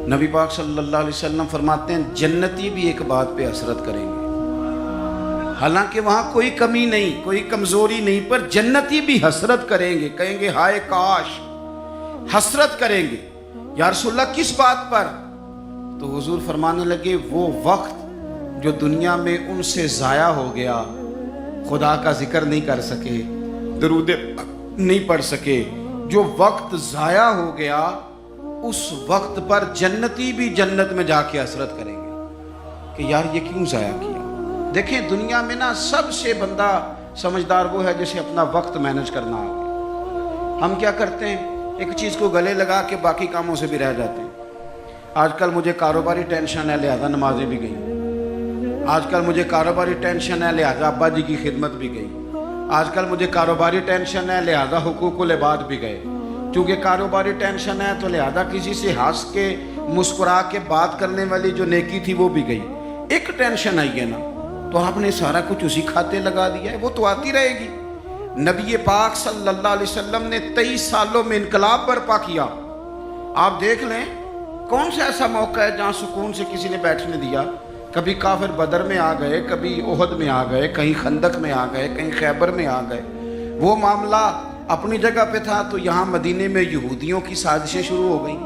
نبی پاک صلی اللہ علیہ وسلم فرماتے ہیں جنتی بھی ایک بات پہ حسرت کریں گے، حالانکہ وہاں کوئی کمی نہیں، کوئی کمزوری نہیں، پر جنتی بھی حسرت کریں گے، کہیں گے ہائے کاش، حسرت کریں گے۔ یا رسول اللہ کس بات پر؟ تو حضور فرمانے لگے وہ وقت جو دنیا میں ان سے ضائع ہو گیا، خدا کا ذکر نہیں کر سکے، درود نہیں پڑھ سکے، جو وقت ضائع ہو گیا اس وقت پر جنتی بھی جنت میں جا کے حسرت کریں گے کہ یار یہ کیوں ضائع کیا۔ دیکھیں دنیا میں نا سب سے بندہ سمجھدار وہ ہے جسے اپنا وقت مینج کرنا آ گیا۔ ہم کیا کرتے ہیں، ایک چیز کو گلے لگا کے باقی کاموں سے بھی رہ جاتے ہیں۔ آج کل مجھے کاروباری ٹینشن ہے لہذا نمازیں بھی گئی، آج کل مجھے کاروباری ٹینشن ہے لہذا ابا جی کی خدمت بھی گئی، آج کل مجھے کاروباری ٹینشن ہے لہذا حقوق العباد بھی گئے، چونکہ کاروباری ٹینشن ہے تو لہذا کسی سے ہنس کے مسکرا کے بات کرنے والی جو نیکی تھی وہ بھی گئی۔ ایک ٹینشن آئی ہے نا تو آپ نے سارا کچھ اسی کھاتے لگا دیا ہے، وہ تو آتی رہے گی۔ نبی پاک صلی اللہ علیہ وسلم نے 23 سالوں میں انقلاب برپا کیا۔ آپ دیکھ لیں کون سا ایسا موقع ہے جہاں سکون سے کسی نے بیٹھنے دیا؟ کبھی کافر بدر میں آ گئے، کبھی احد میں آ گئے، کہیں خندق میں آ گئے، کہیں خیبر میں آ گئے۔ وہ معاملہ اپنی جگہ پہ تھا تو یہاں مدینے میں یہودیوں کی سازشیں شروع ہو گئیں۔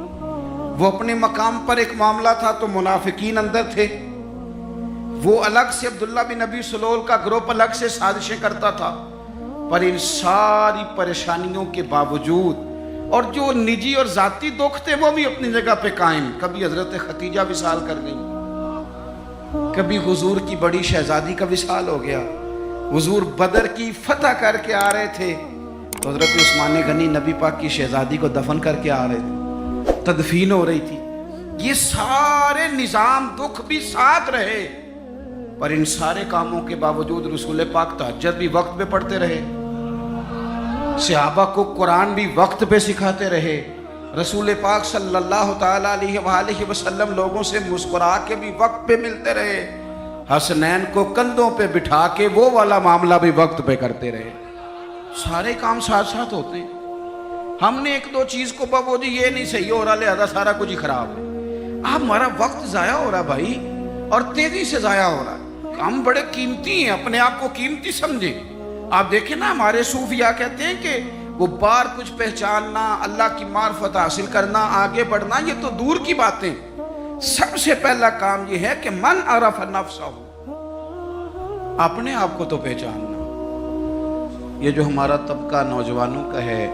وہ اپنے مقام پر ایک معاملہ تھا تو منافقین اندر تھے، وہ الگ سے عبداللہ بن ابی سلول کا گروپ الگ سے سازشیں کرتا تھا۔ پر ان ساری پریشانیوں کے باوجود اور جو نجی اور ذاتی دکھ تھے وہ بھی اپنی جگہ پہ قائم۔ کبھی حضرت خدیجہ وصال کر گئی، کبھی حضور کی بڑی شہزادی کا وصال ہو گیا، حضور بدر کی فتح کر کے آ رہے تھے تو حضرت عثمان غنی نبی پاک کی شہزادی کو دفن کر کے آ رہے تھے، تدفین ہو رہی تھی۔ یہ سارے نظام دکھ بھی ساتھ رہے، پر ان سارے کاموں کے باوجود رسول پاک تہجد بھی وقت پہ پڑھتے رہے، صحابہ کو قرآن بھی وقت پہ سکھاتے رہے، رسول پاک صلی اللہ تعالیٰ علیہ وآلہ وسلم لوگوں سے مسکرا کے بھی وقت پہ ملتے رہے، حسنین کو کندھوں پہ بٹھا کے وہ والا معاملہ بھی وقت پہ کرتے رہے۔ سارے کام ساتھ ساتھ ہوتے ہیں۔ ہم نے ایک دو چیز کو بابو جی یہ نہیں صحیح ہو رہا لہذا سارا کچھ ہی خراب ہے۔ ہمارا وقت ضائع ہو رہا بھائی، اور تیزی سے ضائع ہو رہا ہے۔ ہم بڑے قیمتی ہیں، اپنے آپ کو قیمتی سمجھیں۔ آپ دیکھیں نا ہمارے صوفیاء کہتے ہیں کہ وہ بار کچھ پہچاننا، اللہ کی معرفت حاصل کرنا، آگے بڑھنا یہ تو دور کی باتیں، سب سے پہلا کام یہ ہے کہ من عرف نفسہ، اپنے آپ کو تو پہچاننا۔ یہ جو ہمارا طبقہ نوجوانوں کا ہے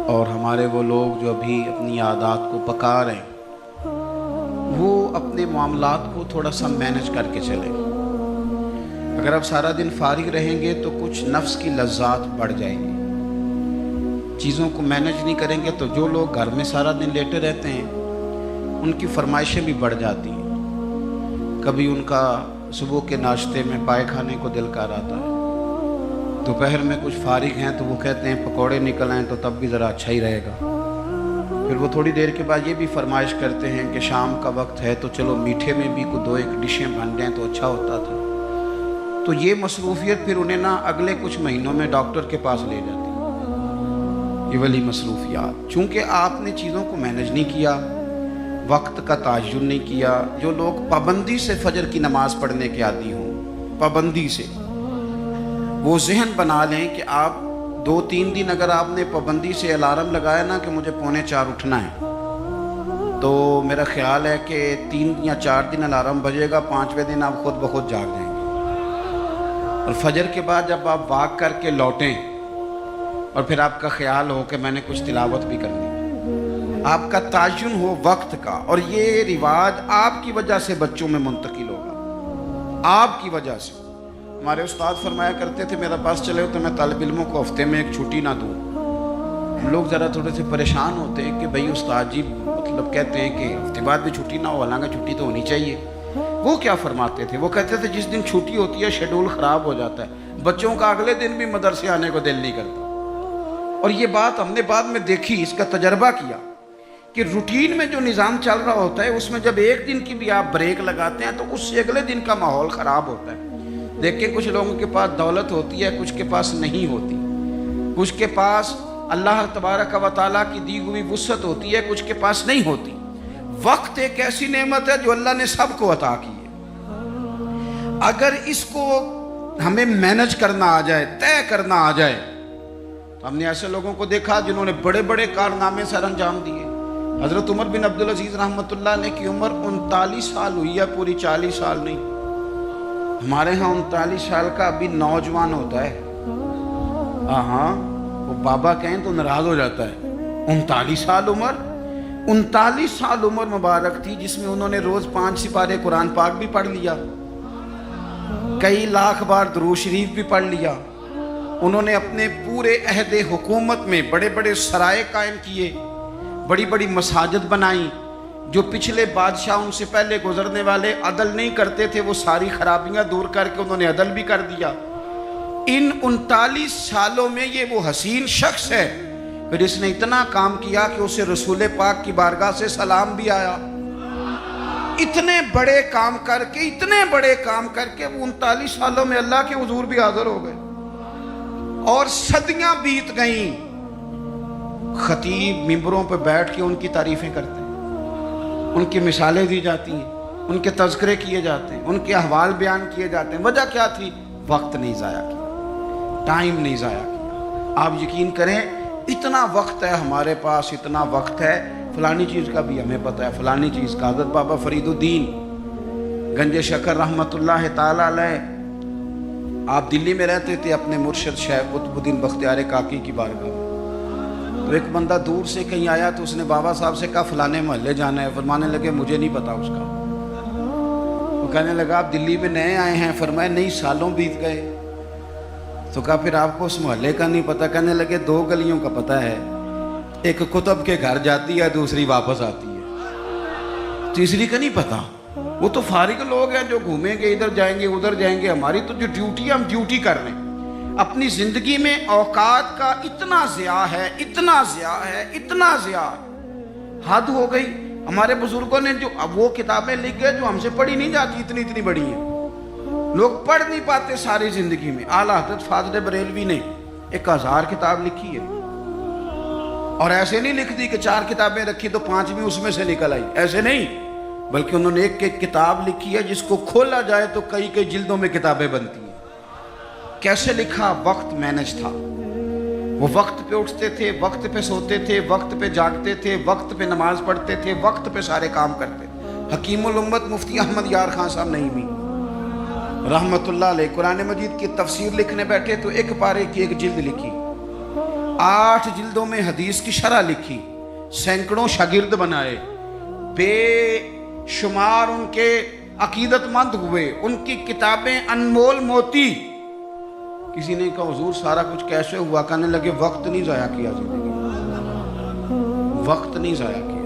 اور ہمارے وہ لوگ جو ابھی اپنی عادات کو پکا رہے ہیں، وہ اپنے معاملات کو تھوڑا سا مینج کر کے چلیں۔ اگر آپ سارا دن فارغ رہیں گے تو کچھ نفس کی لذات بڑھ جائیں گی، چیزوں کو مینج نہیں کریں گے تو جو لوگ گھر میں سارا دن لیٹے رہتے ہیں ان کی فرمائشیں بھی بڑھ جاتی ہیں۔ کبھی ان کا صبح کے ناشتے میں پائے کھانے کو دل کر آتا ہے، دوپہر میں کچھ فارغ ہیں تو وہ کہتے ہیں پکوڑے نکل آئیں تو تب بھی ذرا اچھا ہی رہے گا۔ پھر وہ تھوڑی دیر کے بعد یہ بھی فرمائش کرتے ہیں کہ شام کا وقت ہے تو چلو میٹھے میں بھی کوئی 2-1 ڈشیں بن جائیں تو اچھا ہوتا تھا۔ تو یہ مصروفیت پھر انہیں نا اگلے کچھ مہینوں میں ڈاکٹر کے پاس لے جاتی ہے، یہ والی مصروفیات۔ چونکہ آپ نے چیزوں کو مینج نہیں کیا، وقت کا تعین نہیں کیا۔ جو لوگ پابندی سے فجر کی نماز پڑھنے کے عادی ہوں، پابندی سے، وہ ذہن بنا لیں کہ آپ 2-3 دن اگر آپ نے پابندی سے الارم لگایا نا کہ مجھے 3:45 اٹھنا ہے، تو میرا خیال ہے کہ 3 یا 4 دن الارم بجے گا، 5ویں دن آپ خود بخود جاگ جائیں گے۔ اور فجر کے بعد جب آپ واک کر کے لوٹیں اور پھر آپ کا خیال ہو کہ میں نے کچھ تلاوت بھی کرنی، آپ کا تعین ہو وقت کا، اور یہ رواج آپ کی وجہ سے بچوں میں منتقل ہوگا، آپ کی وجہ سے۔ ہمارے استاد فرمایا کرتے تھے میرا بس چلے تو میں طالب علموں کو ہفتے میں 1 چھٹی نہ دوں۔ ہم لوگ ذرا تھوڑے سے پریشان ہوتے ہیں کہ بھئی استاد جی مطلب کہتے ہیں کہ ہفتے بعد بھی چھٹی نہ ہو، حالانکہ چھٹی تو ہونی چاہیے۔ وہ کیا فرماتے تھے؟ وہ کہتے تھے جس دن چھٹی ہوتی ہے شیڈول خراب ہو جاتا ہے، بچوں کا اگلے دن بھی مدرسے آنے کو دل نہیں کرتا۔ اور یہ بات ہم نے بعد میں دیکھی، اس کا تجربہ کیا کہ روٹین میں جو نظام چل رہا ہوتا ہے اس میں جب 1 دن کی بھی آپ بریک لگاتے ہیں تو اس سے اگلے دن کا ماحول خراب ہوتا ہے۔ دیکھیں کچھ لوگوں کے پاس دولت ہوتی ہے، کچھ کے پاس نہیں ہوتی، کچھ کے پاس اللہ تبارک و تعالیٰ کی دی ہوئی وسعت ہوتی ہے، کچھ کے پاس نہیں ہوتی۔ وقت ایک ایسی نعمت ہے جو اللہ نے سب کو عطا کی ہے۔ اگر اس کو ہمیں مینج کرنا آ جائے، طے کرنا آ جائے، تو ہم نے ایسے لوگوں کو دیکھا جنہوں نے بڑے بڑے کارنامے سر انجام دیے۔ حضرت عمر بن عبدالعزیز رحمۃ اللہ علیہ کی عمر 39 سال ہوئی ہے، پوری 40 سال نہیں۔ ہمارے ہاں 39 سال کا ابھی نوجوان ہوتا ہے، ہاں وہ بابا کہیں تو ناراض ہو جاتا ہے۔ 39 سال عمر، 39 سال عمر مبارک تھی جس میں انہوں نے روز 5 سپارے قرآن پاک بھی پڑھ لیا، کئی لاکھ بار درود شریف بھی پڑھ لیا۔ انہوں نے اپنے پورے عہد حکومت میں بڑے بڑے سرائے قائم کیے، بڑی بڑی مساجد بنائیں۔ جو پچھلے بادشاہ ان سے پہلے گزرنے والے عدل نہیں کرتے تھے، وہ ساری خرابیاں دور کر کے انہوں نے عدل بھی کر دیا۔ ان 39 سالوں میں یہ وہ حسین شخص ہے پھر اس نے اتنا کام کیا کہ اسے رسول پاک کی بارگاہ سے سلام بھی آیا۔ اتنے بڑے کام کر کے وہ 39 سالوں میں اللہ کے حضور بھی حاضر ہو گئے، اور صدیاں بیت گئیں۔ خطیب ممبروں پہ بیٹھ کے ان کی تعریفیں کرتے ہیں، ان کی مثالیں دی جاتی ہیں، ان کے تذکرے کیے جاتے ہیں، ان کے احوال بیان کیے جاتے ہیں۔ وجہ کیا تھی؟ وقت نہیں ضائع کیا، ٹائم نہیں ضائع کیا۔ آپ یقین کریں اتنا وقت ہے ہمارے پاس، اتنا وقت ہے، فلانی چیز کا بھی ہمیں پتہ ہے، فلانی چیز کا۔ حضرت بابا فرید الدین گنج شکر رحمۃ اللہ تعالی علیہ، آپ دلی میں رہتے تھے اپنے مرشد شیخ قطب الدین بختیار کاکی کی بارگاہ میں۔ تو ایک بندہ دور سے کہیں آیا تو اس نے بابا صاحب سے کہا فلانے محلے جانا ہے۔ فرمانے لگے مجھے نہیں پتا اس کا۔ وہ کہنے لگا آپ دلی میں نئے آئے ہیں؟ فرمایا نہیں، سالوں بیت گئے۔ تو کہا پھر آپ کو اس محلے کا نہیں پتا؟ کہنے لگے 2 گلیوں کا پتہ ہے، ایک قطب کے گھر جاتی ہے، دوسری واپس آتی ہے، تیسری کا نہیں پتا۔ وہ تو فارغ لوگ ہیں جو گھومیں گے، ادھر جائیں گے ادھر جائیں گے۔ ہماری تو جو ڈیوٹی ہے ہم ڈیوٹی کر رہے ہیں۔ اپنی زندگی میں اوقات کا اتنا ضیاع ہے، اتنا ضیاع ہے، اتنا ضیاع ہے، حد ہو گئی۔ ہمارے بزرگوں نے جو وہ کتابیں لکھ گئے جو ہم سے پڑھی نہیں جاتی، اتنی اتنی بڑی ہیں، لوگ پڑھ نہیں پاتے ساری زندگی میں۔ اعلیٰ حضرت فاضل بریلوی نے 1000 کتاب لکھی ہے، اور ایسے نہیں لکھ دی کہ 4 کتابیں رکھی تو 5ویں اس میں سے نکل آئی، ایسے نہیں، بلکہ انہوں نے ایک کتاب لکھی ہے جس کو کھولا جائے تو کئی جلدوں میں کتابیں بنتی ہیں۔ کیسے لکھا؟ وقت مینج تھا۔ وہ وقت پہ اٹھتے تھے، وقت پہ سوتے تھے، وقت پہ جاگتے تھے، وقت پہ نماز پڑھتے تھے، وقت پہ سارے کام کرتے تھے۔ حکیم الامت مفتی احمد یار خان صاحب نہیں بھی رحمت اللہ علیہ قرآن مجید کی تفسیر لکھنے بیٹھے تو 1 پارے کی 1 جلد لکھی، 8 جلدوں میں حدیث کی شرح لکھی، سینکڑوں شاگرد بنائے، بے شمار ان کے عقیدت مند ہوئے، ان کی کتابیں انمول موتی۔ کسی نے کہا حضور سارا کچھ کیسے ہوا؟ کہنے لگے وقت نہیں ضائع کیا زندگی میں، وقت نہیں ضائع کیا۔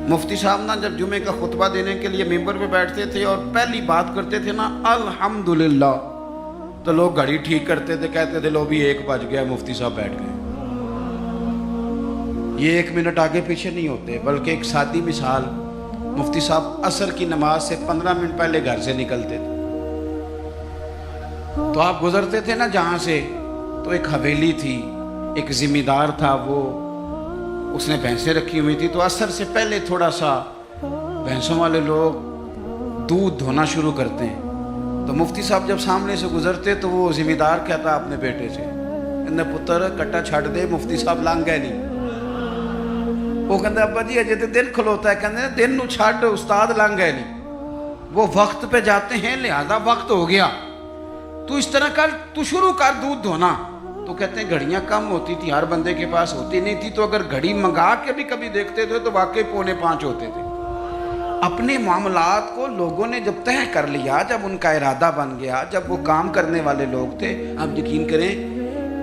مفتی صاحب نا جب جمعے کا خطبہ دینے کے لیے ممبر پہ بیٹھتے تھے اور پہلی بات کرتے تھے نا الحمدللہ، تو لوگ گھڑی ٹھیک کرتے تھے، کہتے تھے لو بھی 1 بج گیا، مفتی صاحب بیٹھ گئے۔ یہ 1 منٹ آگے پیچھے نہیں ہوتے، بلکہ ایک سادی مثال، مفتی صاحب عصر کی نماز سے 15 منٹ پہلے گھر سے نکلتے تھے، تو آپ گزرتے تھے نا جہاں سے، تو ایک حویلی تھی، ایک ذمہ دار تھا، وہ اس نے بھینسیں رکھی ہوئی تھی، تو عصر سے پہلے تھوڑا سا بھینسوں والے لوگ دودھ دھونا شروع کرتے ہیں۔ تو مفتی صاحب جب سامنے سے گزرتے تو وہ ذمہ دار کہتا اپنے بیٹے سے، کہنے پتر کٹا چھڑ دے، مفتی صاحب لنگ گئے نہیں۔ وہ کہتا ابا جی اجے تو دن کھلوتا ہے، کہتے دن نو چھڑ استاد لنگ گئے نہیں، وہ وقت پہ جاتے ہیں لہذا وقت ہو گیا، تو اس طرح کر، تو شروع کر دودھ دھونا۔ تو کہتے ہیں گھڑیاں کم ہوتی تھی، ہر بندے کے پاس ہوتی نہیں تھی، تو اگر گھڑی منگا کے بھی کبھی دیکھتے تھے تو واقعی 4:45 ہوتے تھے۔ اپنے معاملات کو لوگوں نے جب طے کر لیا، جب ان کا ارادہ بن گیا، جب وہ کام کرنے والے لوگ تھے۔ آپ یقین کریں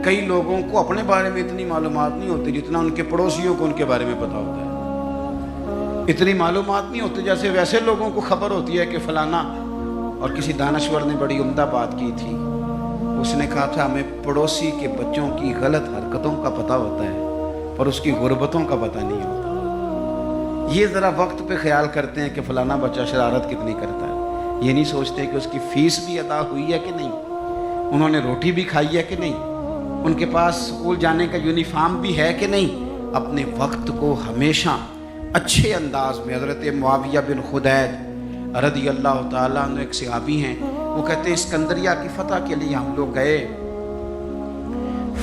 کئی لوگوں کو اپنے بارے میں اتنی معلومات نہیں ہوتی جتنا ان کے پڑوسیوں کو ان کے بارے میں پتہ ہوتا ہے۔ اتنی معلومات نہیں ہوتی جیسے ویسے لوگوں کو خبر ہوتی ہے کہ فلانا، اور کسی دانشور نے بڑی عمدہ بات کی تھی، اس نے کہا تھا ہمیں پڑوسی کے بچوں کی غلط حرکتوں کا پتہ ہوتا ہے پر اس کی غربتوں کا پتہ نہیں ہوتا۔ یہ ذرا وقت پہ خیال کرتے ہیں کہ فلانا بچہ شرارت کتنی کرتا ہے، یہ نہیں سوچتے کہ اس کی فیس بھی ادا ہوئی ہے کہ نہیں، انہوں نے روٹی بھی کھائی ہے کہ نہیں، ان کے پاس اسکول جانے کا یونیفارم بھی ہے کہ نہیں، اپنے وقت کو ہمیشہ اچھے انداز میں. حضرت معاویہ بن خدید رضی اللہ تعالیٰ عنہ ایک صحابی ہیں، وہ کہتے ہیں اسکندریہ کی فتح کے لیے ہم لوگ گئے،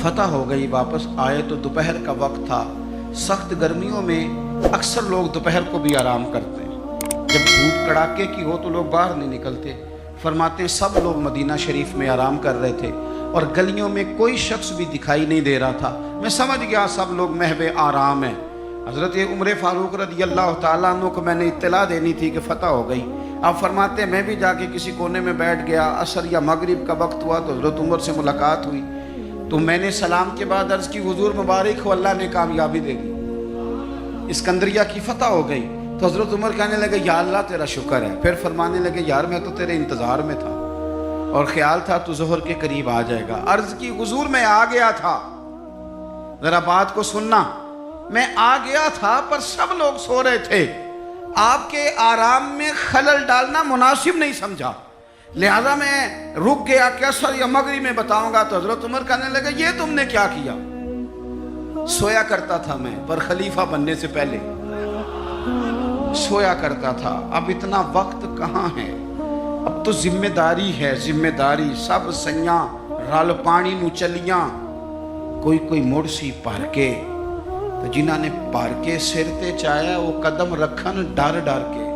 فتح ہو گئی، واپس آئے تو دوپہر کا وقت تھا. سخت گرمیوں میں اکثر لوگ دوپہر کو بھی آرام کرتے ہیں، جب دھوپ کڑاکے کی ہو تو لوگ باہر نہیں نکلتے. فرماتے ہیں سب لوگ مدینہ شریف میں آرام کر رہے تھے اور گلیوں میں کوئی شخص بھی دکھائی نہیں دے رہا تھا. میں سمجھ گیا سب لوگ محو آرام ہیں. حضرت عمر فاروق رضی اللہ تعالیٰ عنہ کو میں نے اطلاع دینی تھی کہ فتح ہو گئی. آپ فرماتے ہیں میں بھی جا کے کسی کونے میں بیٹھ گیا. عصر یا مغرب کا وقت ہوا تو حضرت عمر سے ملاقات ہوئی، تو میں نے سلام کے بعد عرض کی حضور مبارک ہو، اللہ نے کامیابی دے دی، اسکندریہ کی فتح ہو گئی. تو حضرت عمر کہنے لگے یا اللہ تیرا شکر ہے. پھر فرمانے لگے یار میں تو تیرے انتظار میں تھا اور خیال تھا تو ظہر کے قریب آ جائے گا. عرض کی حضور میں آ گیا تھا، ذرا بات کو سننا، میں آ گیا تھا پر سب لوگ سو رہے تھے، آپ کے آرام میں خلل ڈالنا مناسب نہیں سمجھا، لہذا میں رک گیا کہ عصر یا مغرب میں بتاؤں گا. تو حضرت عمر کہنے لگے یہ تم نے کیا کیا؟ سویا کرتا تھا میں، پر خلیفہ بننے سے پہلے سویا کرتا تھا. اب اتنا وقت کہاں ہے، اب تو ذمہ داری ہے، ذمہ داری. سب سیاں رل پانی نو چلیاں، کوئی مڑ سی پار کے، تو جنہاں نے پار کے سر تے چایا وہ قدم رکھن ڈر ڈر کے.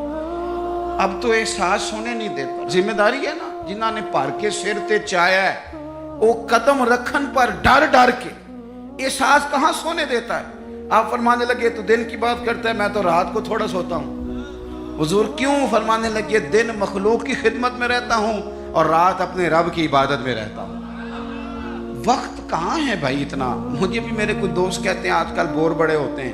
اب تو احساس ہونے نہیں دیتا، ذمہ داری ہے نا. جنہاں نے پار کے سر تے چایا ہے وہ قدم رکھن پر ڈر ڈر کے، احساس کہاں سونے دیتا ہے. آپ فرمانے لگے تو دن کی بات کرتا ہے، میں تو رات کو تھوڑا سوتا ہوں. حضور کیوں؟ فرمانے لگے دن مخلوق کی خدمت میں رہتا ہوں اور رات اپنے رب کی عبادت میں رہتا ہوں. وقت کہاں ہے بھائی اتنا. مجھے بھی میرے کچھ دوست کہتے ہیں آج کل بور بڑے ہوتے ہیں،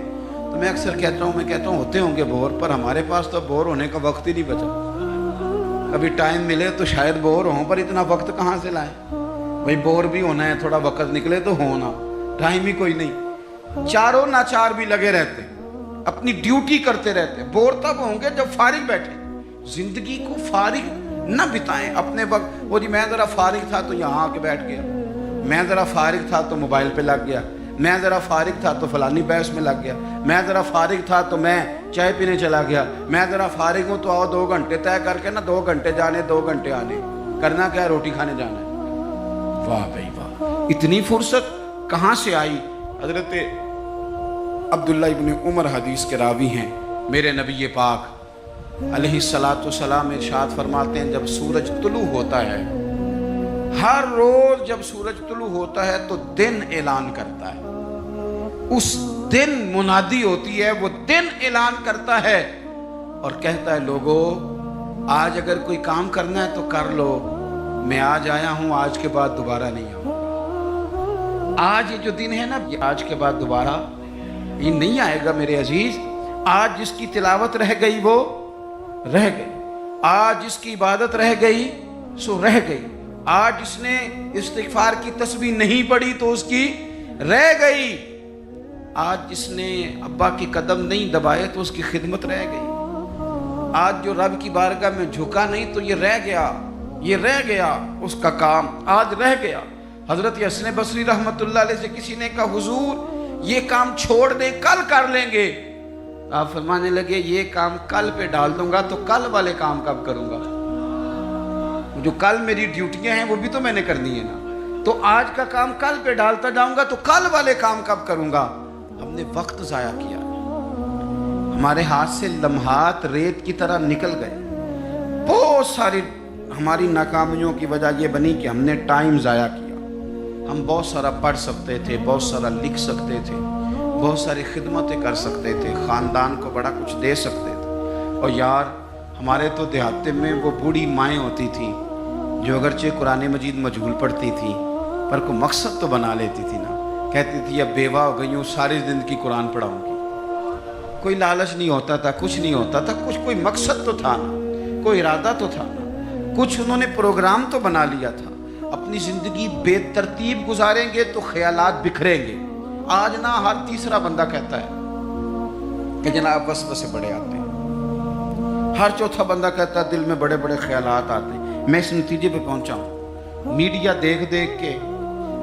تو میں اکثر کہتا ہوں ہوتے ہوں گے بور، پر ہمارے پاس تو بور ہونے کا وقت ہی نہیں بچا. کبھی ٹائم ملے تو شاید بور ہوں، پر اتنا وقت کہاں سے لائیں بھائی. بور بھی ہونا ہے، تھوڑا وقت نکلے تو ہونا، ٹائم ہی کوئی نہیں. چاروں ناچار بھی لگے رہتے، اپنی ڈیوٹی کرتے رہتے. بور تب ہوں گے جب فارغ بیٹھے. زندگی کو فارغ نہ بتائیں اپنے وقت. وہ جی میں ذرا فارغ تھا تو یہاں آ کے بیٹھ گیا، میں ذرا فارغ تھا تو موبائل پہ لگ گیا، میں ذرا فارغ تھا تو فلانی بحث میں لگ گیا، میں ذرا فارغ تھا تو میں چائے پینے چلا گیا، میں ذرا فارغ ہوں تو آؤ 2 گھنٹے طے کر کے نا 2 گھنٹے جانے 2 گھنٹے آنے. کرنا کیا ہے؟ روٹی کھانے جانا ہے. واہ بھائی واہ، اتنی فرصت کہاں سے آئی. حضرت عبداللہ ابن عمر حدیث کے راوی ہیں. میرے نبی پاک علیہ الصلاۃ والسلام ارشاد فرماتے ہیں جب سورج طلوع ہوتا ہے، ہر روز جب سورج طلوع ہوتا ہے تو دن اعلان کرتا ہے. اس دن منادی ہوتی ہے، وہ دن اعلان کرتا ہے اور کہتا ہے لوگو آج اگر کوئی کام کرنا ہے تو کر لو، میں آج آیا ہوں، آج کے بعد دوبارہ نہیں آؤں گا. آج یہ جو دن ہے نا، آج کے بعد دوبارہ یہ نہیں آئے گا میرے عزیز. آج جس کی تلاوت رہ گئی وہ رہ گئی، آج جس کی عبادت رہ گئی سو رہ گئی، آج جس نے استغفار کی تسبیح نہیں پڑھی تو اس کی رہ گئی، آج جس نے ابا کی قدم نہیں دبائے تو اس کی خدمت رہ گئی، آج جو رب کی بارگاہ میں جھکا نہیں تو یہ رہ گیا، یہ رہ گیا، اس کا کام آج رہ گیا. حضرت حسن بصری رحمت اللہ علیہ سے کسی نے کہا حضور یہ کام چھوڑ دیں کل کر لیں گے. آپ فرمانے لگے یہ کام کل پہ ڈال دوں گا تو کل والے کام کب کروں گا؟ جو کل میری ڈیوٹیاں ہیں وہ بھی تو میں نے کرنی ہے نا. تو آج کا کام کل پہ ڈالتا جاؤں گا تو کل والے کام کب کروں گا؟ ہم نے وقت ضائع کیا، ہمارے ہاتھ سے لمحات ریت کی طرح نکل گئے. بہت ساری ہماری ناکامیوں کی وجہ یہ بنی کہ ہم نے ٹائم ضائع کیا. ہم بہت سارا پڑھ سکتے تھے، بہت سارا لکھ سکتے تھے، بہت ساری خدمتیں کر سکتے تھے، خاندان کو بڑا کچھ دے سکتے تھے. اور یار ہمارے تو دیہاتے میں وہ بوڑھی مائیں ہوتی تھیں جو اگرچہ قرآن مجید مجہول پڑھتی تھیں پر کوئی مقصد تو بنا لیتی تھی نا. کہتی تھی اب بیوہ ہو گئی ہوں ساری زندگی قرآن پڑھاؤں گی. کوئی لالچ نہیں ہوتا تھا، کچھ نہیں ہوتا تھا، کوئی مقصد تو تھا نا، کوئی ارادہ تو تھا نا، کچھ انہوں نے پروگرام تو بنا لیا تھا. اپنی زندگی بے ترتیب گزاریں گے تو خیالات بکھریں گے. آج نہ ہر تیسرا بندہ کہتا ہے کہ جناب وسوسے بڑے آتے ہیں، ہر چوتھا بندہ کہتا ہے دل میں بڑے بڑے خیالات آتے ہیں. میں اس نتیجے پہ پہنچا ہوں میڈیا دیکھ دیکھ کے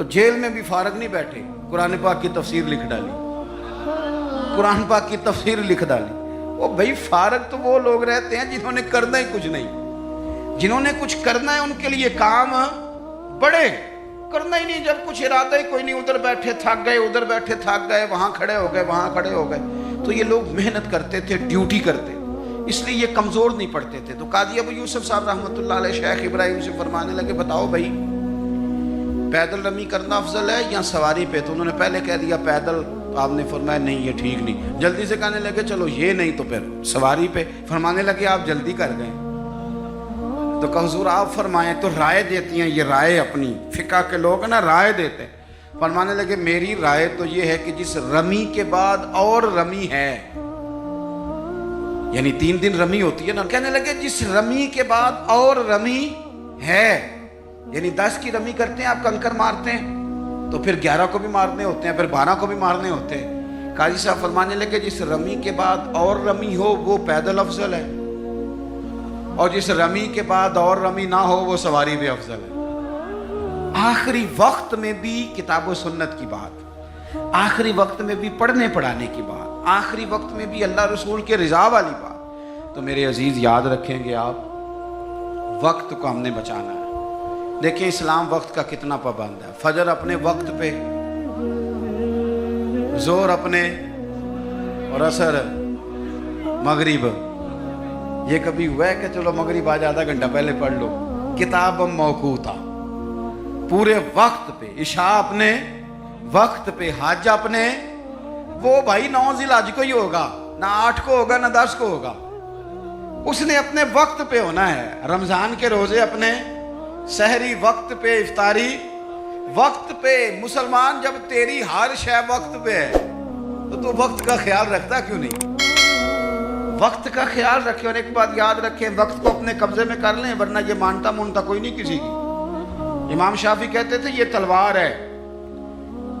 تو جیل میں بھی فارغ نہیں بیٹھے، قرآن پاک کی تفسیر لکھ ڈالی، قرآن پاک کی تفسیر لکھ ڈالی۔ وہ بھائی فارغ تو وہ لوگ رہتے ہیں جنہوں نے کرنا ہی کچھ نہیں، جنہوں نے کچھ کرنا ہے ان کے لیے کام بڑے، کرنا ہی نہیں، جب کچھ ارادہ ہی کوئی نہیں، ادھر بیٹھے تھک گئے، ادھر بیٹھے تھک گئے، وہاں کھڑے ہو گئے، وہاں کھڑے ہو گئے۔ تو یہ لوگ محنت کرتے تھے، ڈیوٹی کرتے، اس لیے یہ کمزور نہیں پڑتے تھے۔ تو قاضی ابو یوسف صاحب رحمۃ اللہ علیہ شیخ ابراہیم سے فرمانے لگے بتاؤ بھائی پیدل رمی کرنا افضل ہے یا سواری پہ؟ تو انہوں نے پہلے کہہ دیا پیدل، تو آپ نے فرمایا نہیں یہ ٹھیک نہیں، جلدی سے کہنے لگے چلو یہ نہیں تو پھر سواری پہ، فرمانے لگے آپ جلدی کر گئے۔ تو کہ حضور آپ فرمائیں، تو رائے دیتی ہیں یہ رائے اپنی فقہ کے لوگ نا رائے دیتے ہیں۔ فرمانے لگے میری رائے تو یہ ہے کہ جس رمی کے بعد اور رمی ہے، یعنی 3 دن رمی ہوتی ہے نا، کہنے لگے جس رمی کے بعد اور رمی ہے، یعنی 10 کی رمی کرتے ہیں آپ کنکر مارتے ہیں تو پھر 11 کو بھی مارنے ہوتے ہیں، پھر 12 کو بھی مارنے ہوتے ہیں۔ قاضی صاحب فرمانے لگے جس رمی کے بعد اور رمی ہو وہ پیدل افضل ہے، اور جس رمی کے بعد اور رمی نہ ہو وہ سواری بھی افضل ہے۔ آخری وقت میں بھی کتاب و سنت کی بات، آخری وقت میں بھی پڑھنے پڑھانے کی بات، آخری وقت میں بھی اللہ رسول کے رضا والی بات۔ تو میرے عزیز یاد رکھیں گے آپ، وقت کو ہم نے بچانا ہے۔ دیکھیں اسلام وقت کا کتنا پابند ہے، فجر اپنے وقت پہ، ظہر اپنے، اور عصر مغرب۔ یہ کبھی ہوا ہے کہ چلو مغرب آج آدھا گھنٹہ پہلے پڑھ لو؟ کتاب موقوتا، پورے وقت پہ، عشاء اپنے وقت پہ، حج اپنے، وہ بھائی 9 ذی الحج کو ہی ہوگا، نہ 8 کو ہوگا نہ 10 کو ہوگا، اس نے اپنے وقت پہ ہونا ہے۔ رمضان کے روزے اپنے، سحری وقت پہ، افطاری وقت پہ۔ مسلمان جب تیری ہر شے وقت پہ ہے تو وقت کا خیال رکھتا کیوں نہیں؟ وقت کا خیال رکھیں، اور ایک بات یاد رکھیں، وقت کو اپنے قبضے میں کر لیں، ورنہ یہ مانتا مونتا کوئی نہیں کسی کی۔ امام شافعی کہتے تھے یہ تلوار ہے،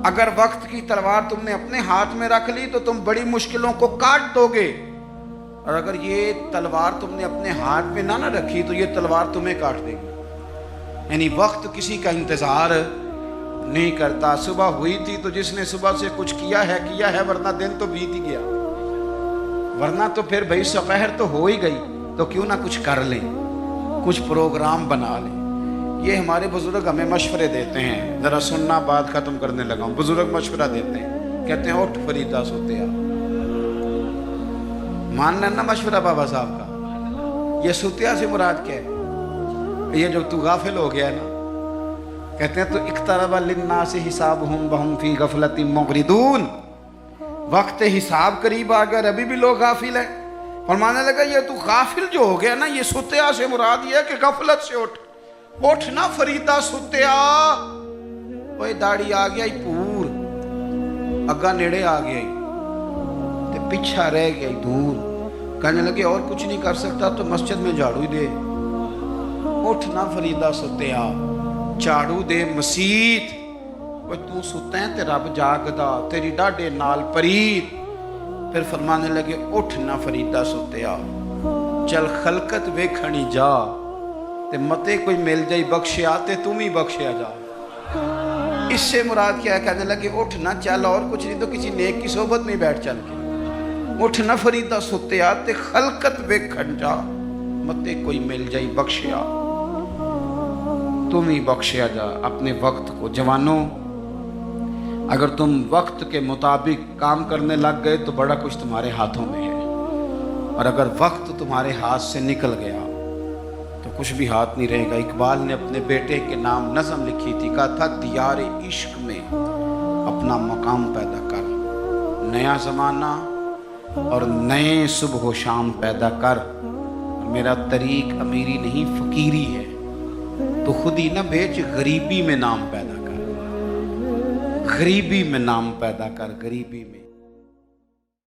اگر وقت کی تلوار تم نے اپنے ہاتھ میں رکھ لی تو تم بڑی مشکلوں کو کاٹ دو گے، اور اگر یہ تلوار تم نے اپنے ہاتھ میں نہ رکھی تو یہ تلوار تمہیں کاٹ دے گی۔ یعنی وقت کسی کا انتظار نہیں کرتا۔ صبح ہوئی تھی تو جس نے صبح سے کچھ کیا ہے، ورنہ دن تو بیت ہی گیا، ورنہ تو پھر بھائی سپہر تو ہو ہی گئی، تو کیوں نہ کچھ کر لیں، کچھ پروگرام بنا لیں۔ یہ ہمارے بزرگ ہمیں مشورے دیتے ہیں، ذرا سننا بات ختم کرنے لگا ہوں۔ بزرگ مشورہ دیتے ہیں، کہتے ہیں اٹھ فریدہ سوتیا، ماننا نا مشورہ بابا صاحب کا۔ یہ سوتیا سے مراد کیا ہے؟ یہ جو تو غافل ہو گیا ہے نا، کہتے ہیں تو اقترب للناس حسابہم وہم فی غفلۃ معرضون، وقت حساب قریب آ گیا، ابھی بھی لوگ غافل ہیں۔ فرمانے لگا یہ تو غافل جو ہو گیا نا، یہ ستیا سے مراد یہ ہے کہ غفلت سے اٹھ نا فریدہ ستیا۔ وہ داڑھی آ گیا پور، اگا نیڑے آ گیا تے پیچھا رہ گیا دور، کہنے لگے اور کچھ نہیں کر سکتا تو مسجد میں جھاڑو ہی دے، اٹھ نا فریدہ ستیا، جھاڑو دے مسیت۔ وہ تو ستا ہے تے رب جاگدا، تیری ڈاڈے نال پرید۔ پھر فرمانے لگے اٹھ نا فریدہ ستیا، چل خلقت ویکھنی جا، تے متے کوئی مل جائی بخشیا تے تم ہی بخشیا جا۔ اس سے مراد کیا ہے؟ کہنے لگے اٹھ نا، چل اور کچھ نہیں تو کسی نیک کی صحبت میں بیٹھ چل کے، اٹھ نا فریدہ ستیا تے خلقت ویکھن جا، متے کوئی مل جائی بخشیا، تم ہی بخشیا جا اپنے وقت کو۔ جوانوں، اگر تم وقت کے مطابق کام کرنے لگ گئے تو بڑا کچھ تمہارے ہاتھوں میں ہے، اور اگر وقت تمہارے ہاتھ سے نکل گیا تو کچھ بھی ہاتھ نہیں رہے گا۔ اقبال نے اپنے بیٹے کے نام نظم لکھی تھی، کہا تھا دیار عشق میں اپنا مقام پیدا کر، نیا زمانہ اور نئے صبح و شام پیدا کر، میرا طریق امیری نہیں فقیری ہے، تو خود ہی نہ بیچ، غریبی میں نام پیدا کر، غریبی میں نام پیدا کر، غریبی میں۔